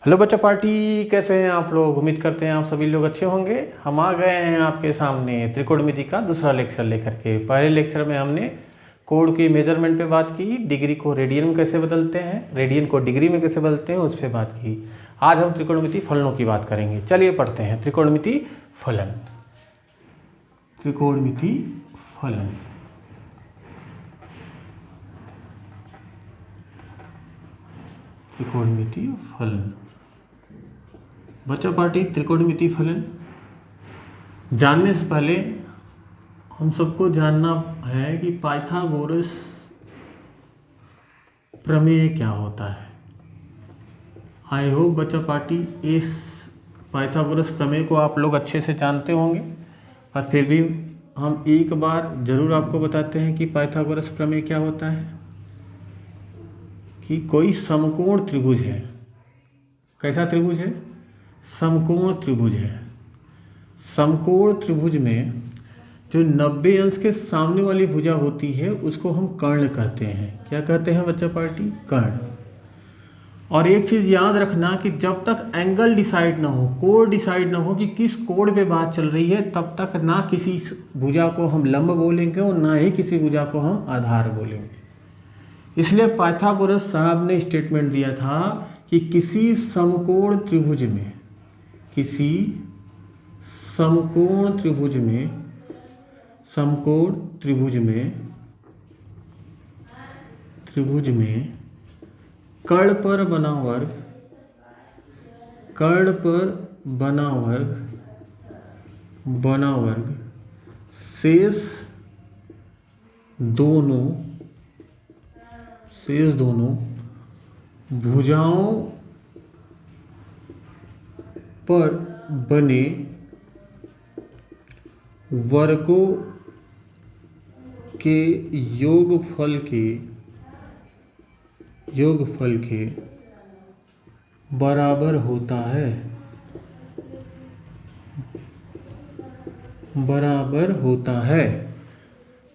Hello बच्चा party, कैसे हैं आप लोग। उम्मीद करते हैं आप सभी लोग अच्छे होंगे। हम आ गए हैं आपके सामने त्रिकोणमिति का दूसरा लेक्चर लेकर के। पहले लेक्चर में हमने कोण की मेजरमेंट पे बात की, डिग्री को रेडियन में कैसे बदलते हैं, रेडियन को डिग्री में कैसे बदलते हैं, उस पर बात की। आज हम त्रिकोणमिति फलनों की बात करेंगे। चलिए पढ़ते हैं त्रिकोणमिति फलन। त्रिकोणमिति फलन त्रिकोणमिति फलन बच्चा पार्टी, त्रिकोणमिति फलन जानने से पहले हम सबको जानना है कि पाइथागोरस प्रमेय क्या होता है। आई होप बच्चा पार्टी इस पाइथागोरस प्रमेय को आप लोग अच्छे से जानते होंगे, पर फिर भी हम एक बार जरूर आपको बताते हैं कि पाइथागोरस प्रमेय क्या होता है। कि कोई समकोण त्रिभुज है। कैसा त्रिभुज है? समकोण त्रिभुज है। समकोण त्रिभुज में जो 90 अंश के सामने वाली भुजा होती है उसको हम कर्ण कहते हैं। क्या कहते हैं बच्चा पार्टी? कर्ण। और एक चीज़ याद रखना कि जब तक एंगल डिसाइड ना हो, कोण डिसाइड ना हो कि किस कोण पे बात चल रही है, तब तक ना किसी भुजा को हम लंब बोलेंगे और ना ही किसी भुजा को हम आधार बोलेंगे। इसलिए पाइथागोरस साहब ने स्टेटमेंट दिया था कि किसी समकोण त्रिभुज में कर्ण पर बना वर्ग शेष दोनों भुजाओं पर बने वर्गों के योगफल के बराबर होता है।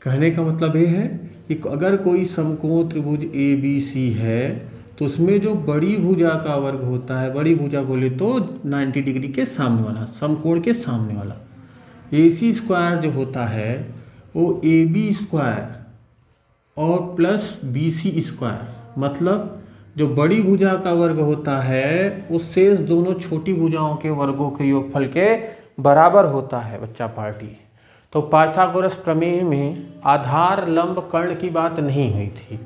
कहने का मतलब ये है कि अगर कोई समकोण त्रिभुज ए बी सी है तो उसमें जो बड़ी भुजा का वर्ग होता है, बड़ी भुजा बोले तो 90 डिग्री के सामने वाला, समकोण के सामने वाला, AC स्क्वायर जो होता है वो AB स्क्वायर और प्लस BC स्क्वायर, मतलब जो बड़ी भुजा का वर्ग होता है वो शेष दोनों छोटी भुजाओं के वर्गों के योगफल के बराबर होता है बच्चा पार्टी। तो पाइथागोरस प्रमेय में आधार लंब कर्ण की बात नहीं हुई थी।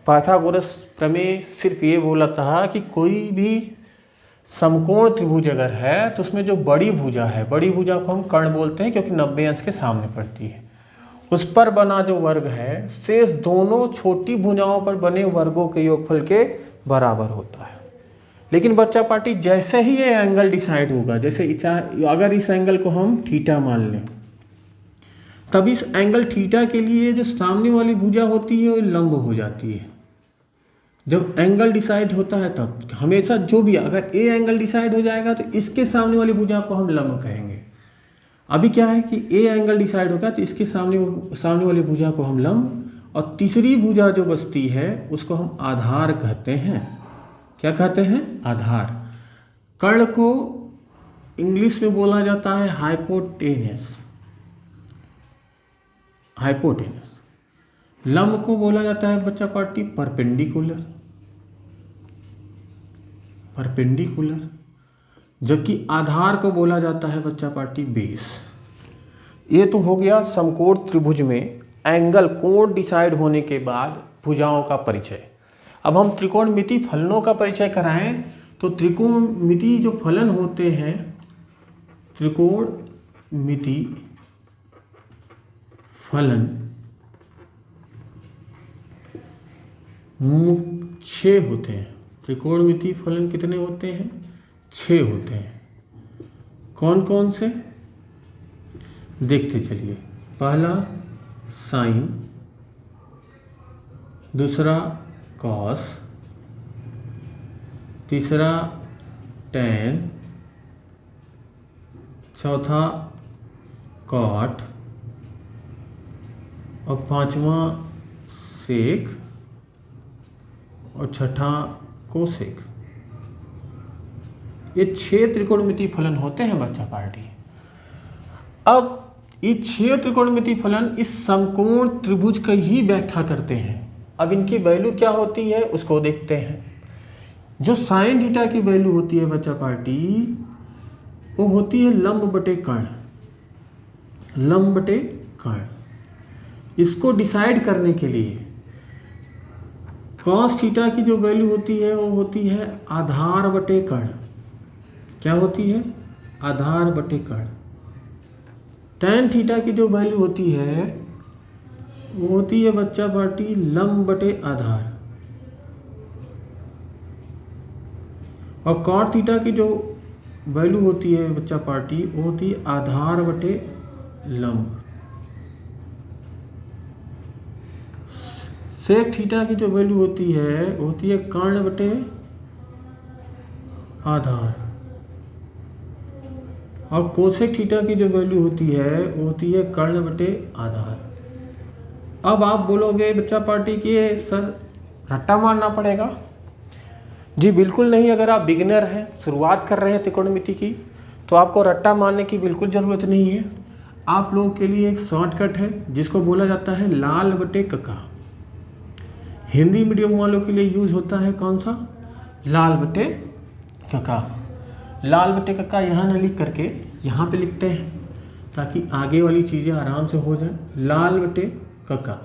पाइथागोरस प्रमेय सिर्फ ये बोला था कि कोई भी समकोण त्रिभुज अगर है तो उसमें जो बड़ी भुजा है, बड़ी भुजा को हम कर्ण बोलते हैं क्योंकि 90 अंश के सामने पड़ती है, उस पर बना जो वर्ग है शेष दोनों छोटी भुजाओं पर बने वर्गों के योगफल के बराबर होता है। लेकिन बच्चा पार्टी जैसे ही ये एंगल डिसाइड होगा, जैसे अगर इस एंगल को हम थीटा मान लें, तब इस एंगल थीटा के लिए जो सामने वाली भुजा होती है वो लंब हो जाती है। जब एंगल डिसाइड होता है तब हमेशा जो भी, अगर ए एंगल डिसाइड हो जाएगा तो इसके सामने वाली भुजा को हम लंब कहेंगे। अभी क्या है कि ए एंगल डिसाइड होगा तो इसके सामने वाली भुजा को हम लंब, और तीसरी भुजा जो बचती है उसको हम आधार कहते हैं। क्या कहते हैं? आधार। कर्ण को इंग्लिश में बोला जाता है हाइपोटेनस। लंब को बोला जाता है बच्चा पार्टी परपेंडिकुलर। जबकि आधार को बोला जाता है बच्चा पार्टी बेस। ये तो हो गया समकोण त्रिभुज में एंगल, कोण डिसाइड होने के बाद भुजाओं का परिचय। अब हम त्रिकोणमिति फलनों का परिचय कराएं तो त्रिकोणमिति जो फलन होते हैं, त्रिकोणमिति फलन 6 होते हैं। त्रिकोणमिति फलन कितने होते हैं? 6 होते हैं। कौन कौन से देखते चलिए। पहला साइन, दूसरा कॉस, तीसरा टैन, चौथा कॉट और पांचवा सेक और छठा कोसेक। ये 6 त्रिकोणमितीय फलन होते हैं बच्चा पार्टी। अब ये 6 त्रिकोणमितीय फलन इस समकोण त्रिभुज की ही व्याख्या करते हैं। अब इनकी वैल्यू क्या होती है उसको देखते हैं। जो साइन थीटा की वैल्यू होती है बच्चा पार्टी, वो होती है लंब बटे कर्ण, लंब बटे कर्ण। इसको डिसाइड करने के लिए कॉस थीटा की जो वैल्यू होती है वो होती है आधार बटे कर्ण। क्या होती है? आधार बटे कर्ण। टैन थीटा की जो वैल्यू होती है वो होती है बच्चा पार्टी लंब बटे आधार। और कॉट थीटा की जो वैल्यू होती है बच्चा पार्टी वो होती है आधार बटे लंब। सेक थीटा की जो वैल्यू होती है वो होती है कर्ण बटे आधार। और कोसेक थीटा की जो वैल्यू होती है वो होती है कर्ण बटे आधार। अब आप बोलोगे बच्चा पार्टी कि सर रट्टा मारना पड़ेगा। जी बिल्कुल नहीं। अगर आप बिगिनर हैं, शुरुआत कर रहे हैं त्रिकोणमिति की, तो आपको रट्टा मारने की बिल्कुल ज़रूरत नहीं है। आप लोगों के लिए एक शॉर्टकट है जिसको बोला जाता है लाल बटे कका। हिंदी मीडियम वालों के लिए यूज होता है कौन सा? लाल बटे कका। लाल बटे कका यहाँ ना लिख करके यहाँ पे लिखते हैं ताकि आगे वाली चीज़ें आराम से हो जाए। लाल बटे कका।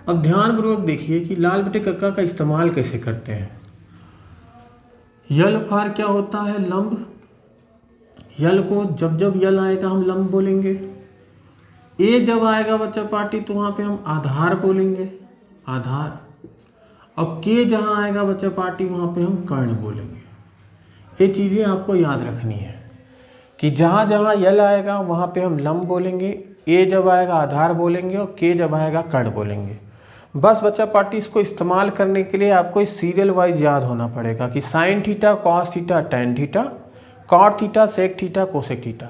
अब ध्यानपूर्वक देखिए कि लाल बटे कक्का का इस्तेमाल कैसे करते हैं। यल फार क्या होता है? लंब। यल को जब जब यल आएगा हम लंब बोलेंगे। ए जब आएगा बच्चा पार्टी तो वहाँ पे हम आधार बोलेंगे, आधार। और के जहाँ आएगा बच्चा पार्टी वहाँ पे हम कर्ण बोलेंगे। ये चीज़ें आपको याद रखनी है कि जहाँ जहाँ यल आएगा वहाँ पे हम लंब बोलेंगे, ए जब आएगा आधार बोलेंगे और के जब आएगा कर्ण बोलेंगे। बस बच्चा पार्टी इसको इस्तेमाल करने के लिए आपको इस सीरियल वाइज याद होना पड़ेगा कि sine theta, cos theta, tan theta, cot theta, sec theta, cosec theta.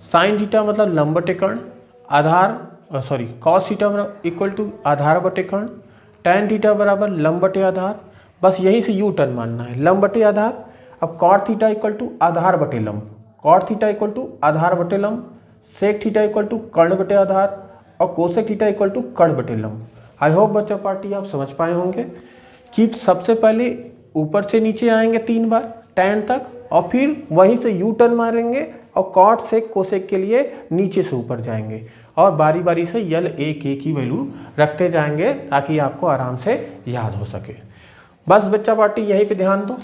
Sine theta मतलब लंब बटे कर्ण, आधार कॉस थीटा इक्वल टू आधार बटे कर्ण, टैन थीटा बराबर लंब बटे आधार। बस यहीं से यू टर्न मानना है, लंब बटे आधार। अब कॉट थीटा इक्वल टू आधार बटे लंब, कॉट थीटा इक्वल टू आधार बटे लंब, सेक थीटा इक्वल टू कर्ण बटे आधार और कोसेक थीटा इक्वल टू कर्ण बटे लंब। आई होप बच्चा पार्टी आप समझ पाए होंगे कि सबसे पहले ऊपर से नीचे आएंगे 3 बार टैन तक और फिर वहीं से यू टर्न मारेंगे और कॉट सेक कोसेक के लिए नीचे से ऊपर जाएंगे और बारी बारी से यल ए के की वैल्यू रखते जाएंगे ताकि आपको आराम से याद हो सके। बस बच्चा पार्टी यहीं पे ध्यान दो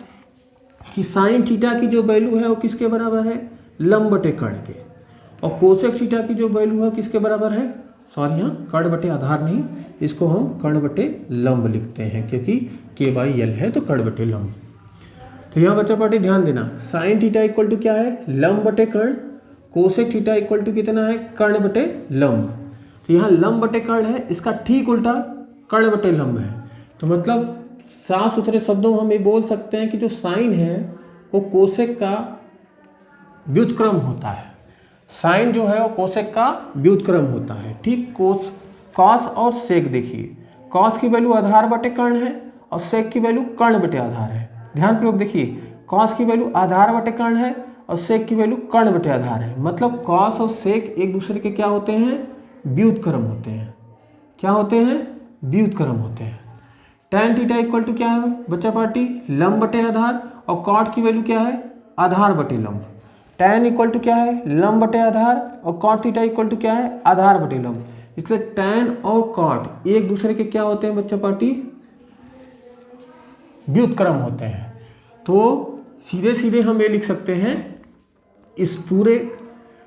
कि साइन थीटा की जो वैल्यू है वो किसके बराबर है? लंब बटे कर्ण के। और कोसेक थीटा की जो वैल्यू है किसके बराबर है? सॉरी, यहाँ कर्ण बटे आधार नहीं, इसको हम कर्ण बटे लंब लिखते हैं क्योंकि के बाई यल है तो कर्ण बटे लंब। तो यहाँ बच्चा पार्टी ध्यान देना, साइन थीटा इक्वल टू क्या है? लंब बटे कर्ण। कोसेक थीटा इक्वल टू कितना है? कर्ण बटे लंब। तो यहाँ लंब बटे कर्ण है, इसका ठीक उल्टा कर्ण बटे लंब है। तो मतलब साफ सुथरे शब्दों में हम ये बोल सकते हैं कि जो साइन है वो कोसेक का व्युत्क्रम होता है। साइन जो है वो कोसेक का व्युत्क्रम होता है। ठीक, कॉस और सेक देखिए, कॉस की वैल्यू आधार बटे कर्ण है और सेक की वैल्यू कर्ण बटे आधार है। ध्यानपूर्वक देखिए, कॉस की वैल्यू आधार बटे कर्ण है और सेक की वैल्यू कर्ण बटे आधार है। मतलब कॉस और सेक एक दूसरे के क्या होते हैं? व्युत्क्रम होते हैं। क्या होते हैं? व्युत्क्रम होते हैं। टैन थीटा इक्वल टू क्या है बच्चा पार्टी? लंब बटे आधार। और कॉट की वैल्यू क्या है? आधार बटे लंब। टैन इक्वल टू क्या है? लंब बटे आधार और कॉट थीटा इक्वल टू क्या है? आधार बटे लंब। इसलिए टैन और कॉट एक दूसरे के क्या होते हैं बच्चा पार्टी? व्युत्क्रम होते हैं। तो सीधे सीधे हम ये लिख सकते हैं, इस पूरे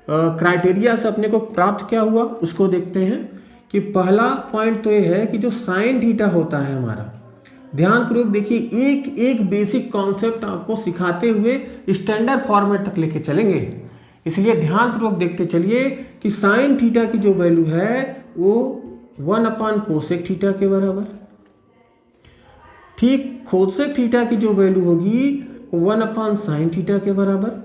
क्राइटेरिया से अपने को प्राप्त क्या हुआ उसको देखते हैं कि पहला पॉइंट तो ये है कि जो साइन थीटा होता है हमारा, ध्यानपूर्वक देखिए, एक एक बेसिक कॉन्सेप्ट आपको सिखाते हुए स्टैंडर्ड फॉर्मेट तक लेके चलेंगे। इसलिए ध्यानपूर्वक देखते चलिए कि साइन थीटा की जो वैल्यू है वो 1 कोसेक थीटा के बराबर। ठीक, कोसेक थीटा की जो वैल्यू होगी वो 1 साइन थीटा के बराबर।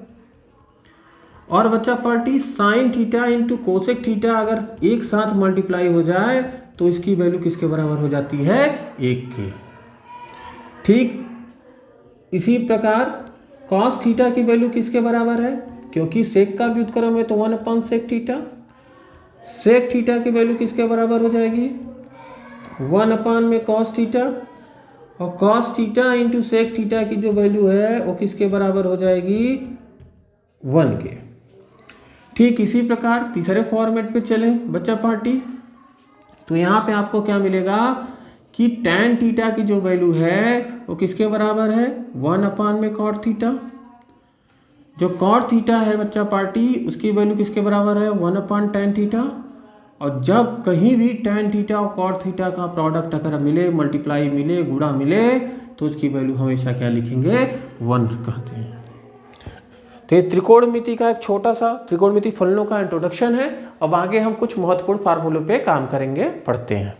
और बच्चा party sign theta into cosec theta अगर एक साथ मल्टीप्लाई हो जाए तो इसकी वैल्यू किसके बराबर हो जाती है? 1 के। ठीक इसी प्रकार कॉस थीटा की वैल्यू किसके बराबर है, क्योंकि सेक का व्युत्क्रम है तो 1/sec थीटा। सेक थीटा की वैल्यू किसके बराबर हो जाएगी, 1 में कॉस थीटा, और cos theta into sec theta की जो वैल्यू है वो किसके बराबर हो जाएगी, 1 के। ठीक इसी प्रकार तीसरे फॉर्मेट पे चले बच्चा पार्टी, तो यहाँ पे आपको क्या मिलेगा कि tan थीटा की जो वैल्यू है वो किसके बराबर है, 1 में cot थीटा। जो cot थीटा है बच्चा पार्टी उसकी वैल्यू किसके बराबर है, 1/tan थीटा। और जब कहीं भी tan थीटा और cot थीटा का प्रोडक्ट अगर मिले, मल्टीप्लाई मिले, गुणा मिले, तो उसकी वैल्यू हमेशा क्या लिखेंगे, 1 कहते हैं। तो ये त्रिकोणमिति का एक छोटा सा त्रिकोणमिति फलनों का इंट्रोडक्शन है। अब आगे हम कुछ महत्वपूर्ण फार्मूलों पे काम करेंगे, पढ़ते हैं।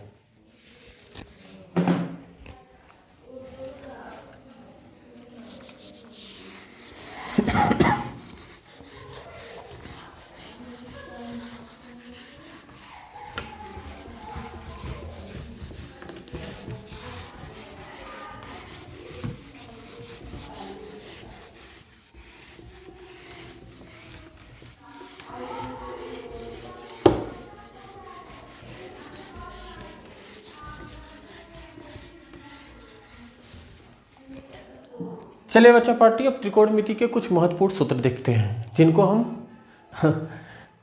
चलिए बच्चा पार्टी, अब त्रिकोणमिति के कुछ महत्वपूर्ण सूत्र देखते हैं, जिनको हम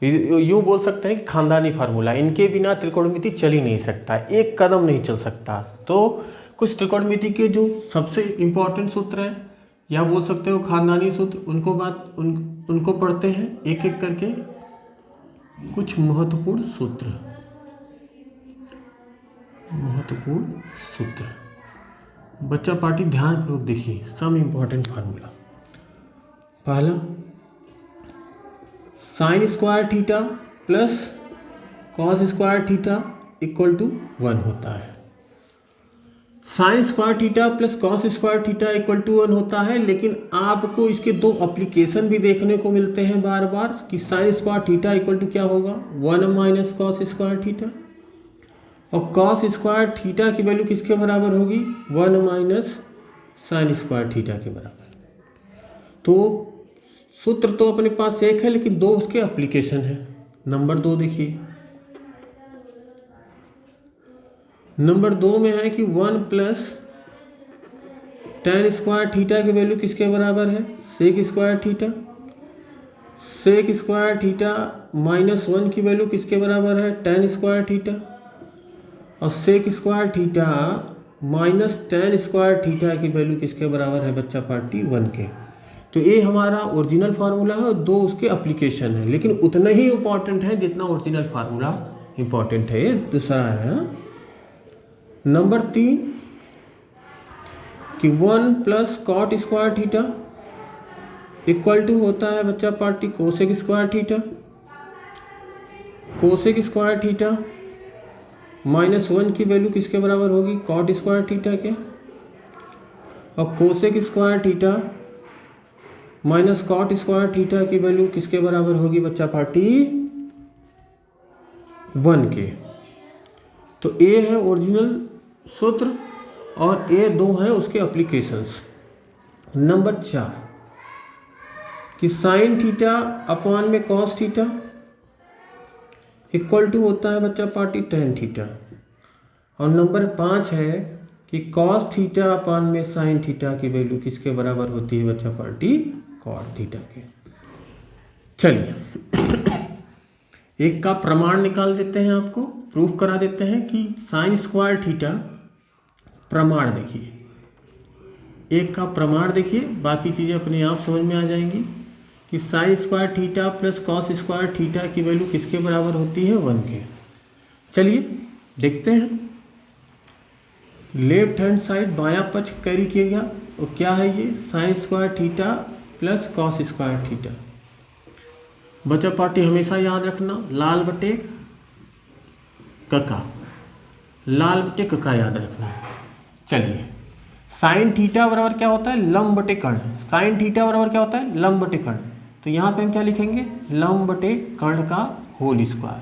यूँ बोल सकते हैं कि खानदानी फार्मूला, इनके बिना त्रिकोणमिति चल ही नहीं सकता, एक कदम नहीं चल सकता। तो कुछ त्रिकोणमिति के जो सबसे इम्पोर्टेंट सूत्र हैं, या बोल सकते हो खानदानी सूत्र, उनको पढ़ते हैं एक एक करके। कुछ महत्वपूर्ण सूत्र, बच्चा पार्टी ध्यानपूर्वक देखिए, सम इम्पॉर्टेंट फार्मूला। पहला, sine square theta plus cos square theta equal to 1 होता है। Sine square theta plus cos square theta equal to 1 होता है, लेकिन आपको इसके दो एप्लीकेशन भी देखने को मिलते हैं बार बार, कि sine square theta equal to क्या होगा, 1 माइनस कॉस स्क्वायर थीटा, और कॉस स्क्वायर थीटा की वैल्यू किसके बराबर होगी, 1 माइनस साइन स्क्वायर थीटा के बराबर। तो सूत्र तो अपने पास एक है, लेकिन दो उसके एप्लीकेशन है। नंबर 2 देखिए, नंबर 2 में है कि 1 प्लस tan स्क्वायर थीटा की वैल्यू किसके बराबर है, sec square theta. Sec square theta minus 1 की वैल्यू किसके बराबर है, tan स्क्वायर थीटा। और sec square theta minus tan square theta की वैल्यू किसके बराबर है बच्चा पार्टी, 1 के। तो ये हमारा ओरिजिनल फार्मूला है और दो उसके एप्लीकेशन है, लेकिन उतना ही इम्पॉर्टेंट है जितना ओरिजिनल फार्मूला इम्पॉर्टेंट है। ये दूसरा है नंबर 3 कि 1 plus cot square theta equal to होता है बच्चा party cosec square theta. Cosec square theta minus 1 की वैल्यू किसके बराबर होगी, कॉट स्क्वायर थीटा के। और cosec square theta minus cot square theta की वैल्यू किसके बराबर होगी बच्चा पार्टी, 1 के। तो ए है ओरिजिनल सूत्र और ए 2 है उसके एप्लीकेशंस। नंबर 4 कि साइन थीटा अपॉन में कॉस थीटा इक्वल टू होता है बच्चा पार्टी tan थीटा। और नंबर 5 है कि कॉस थीटा अपॉन में साइन थीटा की वैल्यू किसके बराबर होती है बच्चा पार्टी, कॉट थीटा के। चलिए एक का प्रमाण निकाल देते हैं, आपको प्रूफ करा देते हैं कि साइन स्क्वायर थीटा प्रमाण देखिए, एक का प्रमाण देखिए, बाकी चीज़ें अपने आप समझ में आ जाएंगी कि sine square theta plus cos square theta की वैल्यू किसके बराबर होती है, 1 के। चलिए देखते हैं, लेफ्ट हैंड साइड बायां पक्ष कैरी किएगा, और क्या है ये, sign square theta plus cos square theta. बच्चा पार्टी हमेशा याद रखना, लाल बटे कका, लाल बटे कका याद रखना। चलिए साइन थीटा बराबर क्या होता है, लंब बटे कर्ण। साइन थीटा बराबर क्या होता है, लंब बटे कर्ण। तो यहाँ पे हम क्या लिखेंगे, लंब बटे कर्ण का होल स्क्वायर।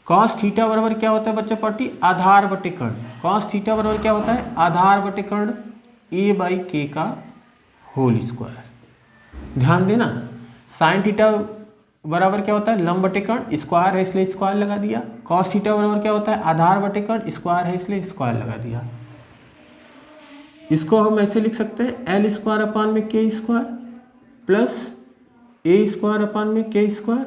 कॉस थीटा बराबर क्या होता है बच्चा पार्टी, आधार बटे कर्ण। कॉस थीटा बराबर क्या होता है, आधार बटे कर्ण a/k का होल स्क्वायर। ध्यान देना, साइन थीटा बराबर क्या होता है, लंब बटे कर्ण, स्क्वायर है इसलिए स्क्वायर लगा दिया। कॉस थीटा बराबर क्या होता है, आधार बटे कर्ण, स्क्वायर है इसलिए स्क्वायर लगा दिया। इसको हम ऐसे लिख सकते हैं एल स्क्वायर अपान में के स्क्वायर प्लस ए स्क्वायर अपान में के स्क्वायर।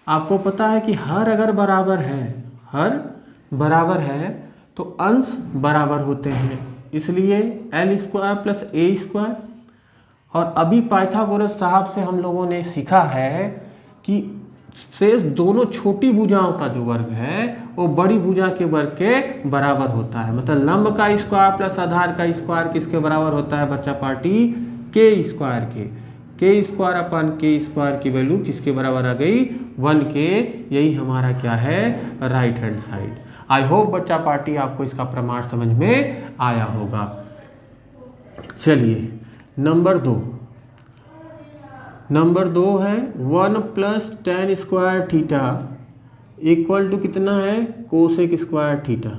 आपको पता है कि हर अगर बराबर है, हर बराबर है तो अंश बराबर होते हैं, इसलिए एल स्क्वायर प्लस ए स्क्वायर। और अभी पाइथागोरस साहब से हम लोगों ने सीखा है कि शेष दोनों छोटी भुजाओं का जो वर्ग है वो बड़ी भुजा के वर्ग के बराबर होता है। मतलब लंब का स्क्वायर प्लस आधार का स्क्वायर किसके बराबर होता है बच्चा पार्टी, के स्क्वायर के स्क्वायर अपन के स्क्वायर की वैल्यू किसके बराबर आ गई, 1 के। यही हमारा क्या है, right hand side. I hope बच्चा पार्टी आपको इसका प्रमाण समझ में आया होगा। चलिए नंबर 2 है 1 plus tan square theta equal to कितना है, कोसेक स्क्वायर थीटा।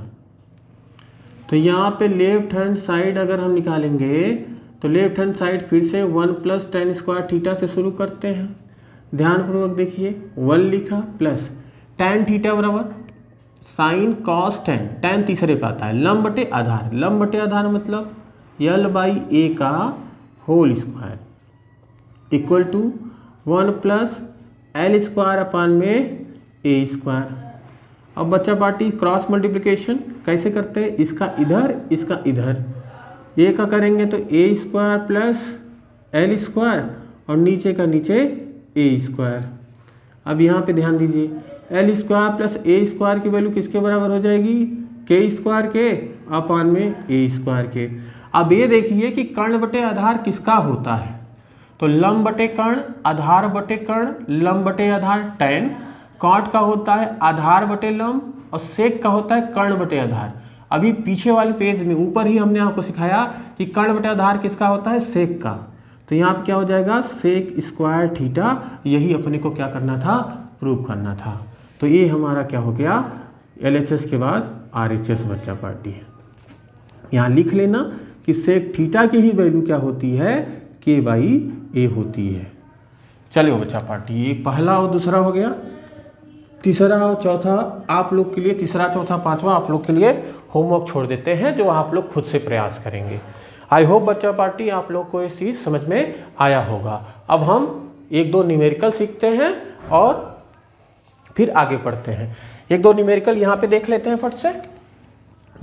तो यहाँ पे लेफ्ट हैंड साइड अगर हम निकालेंगे तो लेफ्ट हैंड साइड फिर से 1 प्लस टेन स्क्वायर थीटा से शुरू करते हैं। ध्यानपूर्वक देखिए, 1 लिखा प्लस टेन थीटा बराबर साइन कॉस टेन, टेन तीसरे पे आता है, लंब बटे आधार, लंब बटे आधार मतलब यल बाई ए का whole square equal to 1 plus L square upon में ए स्क्वायर। अब बच्चा पार्टी क्रॉस मल्टीप्लिकेशन कैसे करते हैं, इसका इधर ए का करेंगे तो ए स्क्वायर प्लस एल स्क्वायर और नीचे का नीचे ए स्क्वायर। अब यहाँ पे ध्यान दीजिए, एल स्क्वायर प्लस ए स्क्वायर की वैल्यू किसके बराबर हो जाएगी, के स्क्वायर के अपान में ए स्क्वायर के। अब ये देखिए कि कर्ण बटे आधार किसका होता है, तो लंब बटे कर्ण, आधार बटे कर्ण, लंब बटे आधार टेन, कॉट का होता है आधार बटे लंब और सेक का होता है कर्ण बटे आधार। अभी पीछे वाले पेज में ऊपर ही हमने आपको सिखाया कि कर्ण बटे आधार किसका होता है, सेक का। तो यहाँ पे क्या हो जाएगा, सेक स्क्वायर थीटा। यही अपने को क्या करना था, प्रूव करना था। तो ये हमारा क्या हो गया, LHS के बाद RHS बच्चा पार्टी है। यहाँ लिख लेना कि सेक थीटा की ही वैल्यू क्या होती है, के बाई ए होती है। चलिए बच्चा पार्टी, ये पहला और दूसरा हो गया। तीसरा और चौथा आप लोग के लिए, तीसरा चौथा पांचवा आप लोग के लिए होमवर्क छोड़ देते हैं, जो आप लोग खुद से प्रयास करेंगे। आई होप बच्चा पार्टी आप लोग को ये चीज़ समझ में आया होगा। अब हम 1-2 न्यूमेरिकल सीखते हैं और फिर आगे पढ़ते हैं। 1-2 न्यूमेरिकल यहाँ पे देख लेते हैं फट से,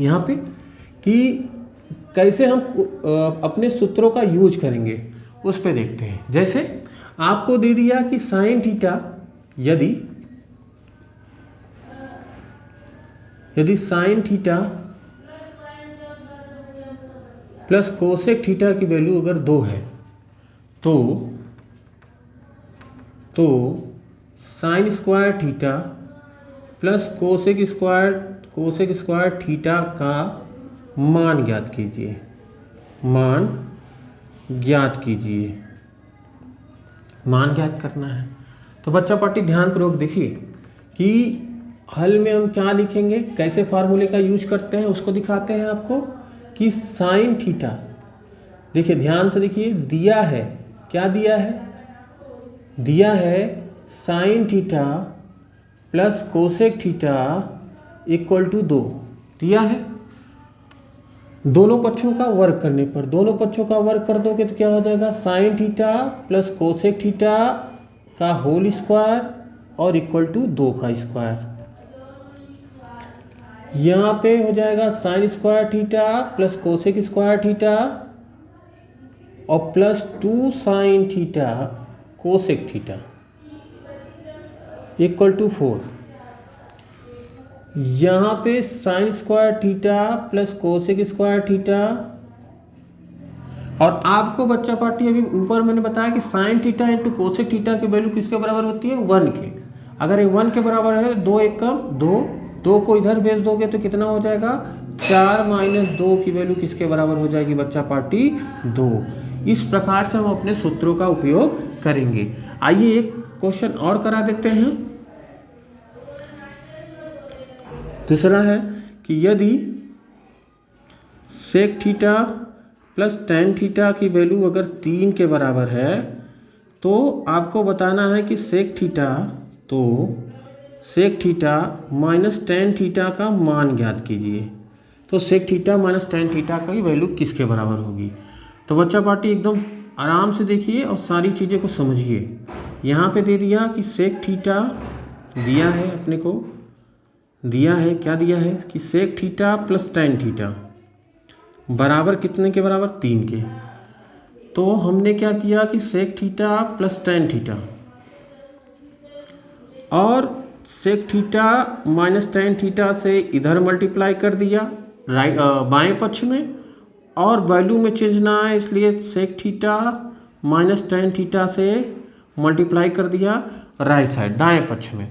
यहाँ पे कि कैसे हम अपने सूत्रों का यूज करेंगे उस पे देखते हैं। जैसे आपको दे दिया कि साइन थीटा, यदि sign theta plus cosec theta की वैल्यू अगर 2 है तो sign square theta plus cosec square theta का मान ज्ञात कीजिए, मान ज्ञात करना है। तो बच्चा पार्टी ध्यानपूर्वक देखिए कि हल में हम क्या लिखेंगे, कैसे फार्मूले का यूज करते हैं उसको दिखाते हैं आपको। कि साइन थीटा, देखिए ध्यान से देखिए, दिया है, क्या दिया है, sine theta plus cosec theta equal to 2 दिया है। दोनों पक्षों का वर्ग करने पर, दोनों पक्षों का वर्ग कर दोगे तो क्या हो जाएगा, sine theta plus cosec theta का होल स्क्वायर और इक्वल टू 2 का स्क्वायर। यहाँ पे हो जाएगा sine square theta plus cosec square theta और plus 2 sine theta cosec theta equal to 4। यहाँ पे sine square theta plus cosec square theta, और आपको बच्चा पार्टी अभी ऊपर मैंने बताया कि sine theta into cosec theta की वैल्यू किसके बराबर होती है, 1 के। अगर ये 1 के बराबर है, 2 1 कम 2 को इधर भेज दोगे तो कितना हो जाएगा, 4 माइनस 2 की वैल्यू किसके बराबर हो जाएगी बच्चा पार्टी, 2। इस प्रकार से हम अपने सूत्रों का उपयोग करेंगे। आइए एक क्वेश्चन और करा देते हैं। दूसरा है कि यदि sec theta plus tan theta की वैल्यू अगर 3 के बराबर है तो आपको बताना है कि सेक थीटा, तो sec theta minus tan theta का मान ज्ञात कीजिए। तो sec theta minus tan theta की वैल्यू किसके बराबर होगी। तो बच्चा पार्टी एकदम आराम से देखिए और सारी चीज़ें को समझिए। यहाँ पे दे दिया कि सेक थीटा दिया है, अपने को दिया है, क्या दिया है कि sec theta plus tan theta बराबर कितने के बराबर, 3 के। तो हमने क्या किया कि sec theta plus tan theta और sec theta minus tan theta से इधर मल्टीप्लाई कर दिया राइट बाएं पक्ष में, और वैल्यू में चेंज ना आए इसलिए sec theta minus tan theta से मल्टीप्लाई कर दिया राइट साइड दाएं पक्ष में।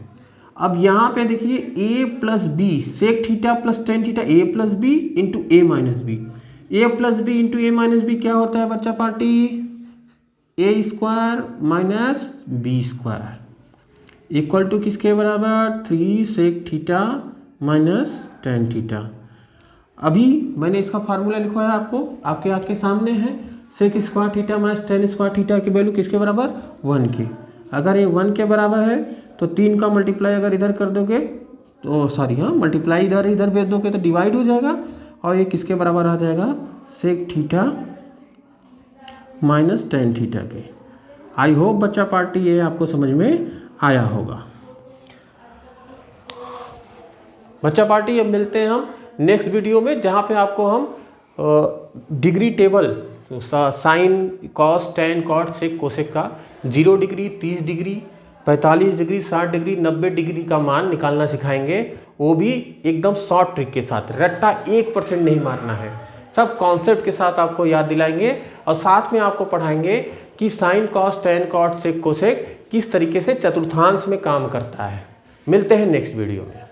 अब यहाँ पे देखिए a plus B, sec theta plus tan theta a plus B into A minus B, A plus B into A minus B क्या होता है बच्चा party, A square minus B square equal to किसके बराबर, 3 sec theta minus tan theta. अभी मैंने इसका formula लिखवाया आपको, आपके आँख के सामने है। Sec square theta minus tan square theta की वैल्यू किसके बराबर, 1 के। अगर ये 1 के बराबर है तो 3 का मल्टीप्लाई अगर इधर कर दोगे तो सॉरी हाँ मल्टीप्लाई इधर भेज दोगे तो डिवाइड हो जाएगा, और ये किसके बराबर आ जाएगा, sec theta minus tan theta के। आई होप बच्चा पार्टी ये आपको समझ में आया होगा। बच्चा पार्टी अब मिलते हैं हम नेक्स्ट वीडियो में, जहाँ पे आपको हम degree table sine cos tan cot sec cosec का 0 degree 30 degree 45 degree 60 degree 90 degree का मान निकालना सिखाएंगे, वो भी एकदम शॉर्ट ट्रिक के साथ। रट्टा 1% नहीं मारना है, सब कॉन्सेप्ट के साथ आपको याद दिलाएंगे, और साथ में आपको पढ़ाएंगे कि sine cos tan cot sec cosec किस तरीके से चतुर्थांश में काम करता है। मिलते हैं नेक्स्ट वीडियो में।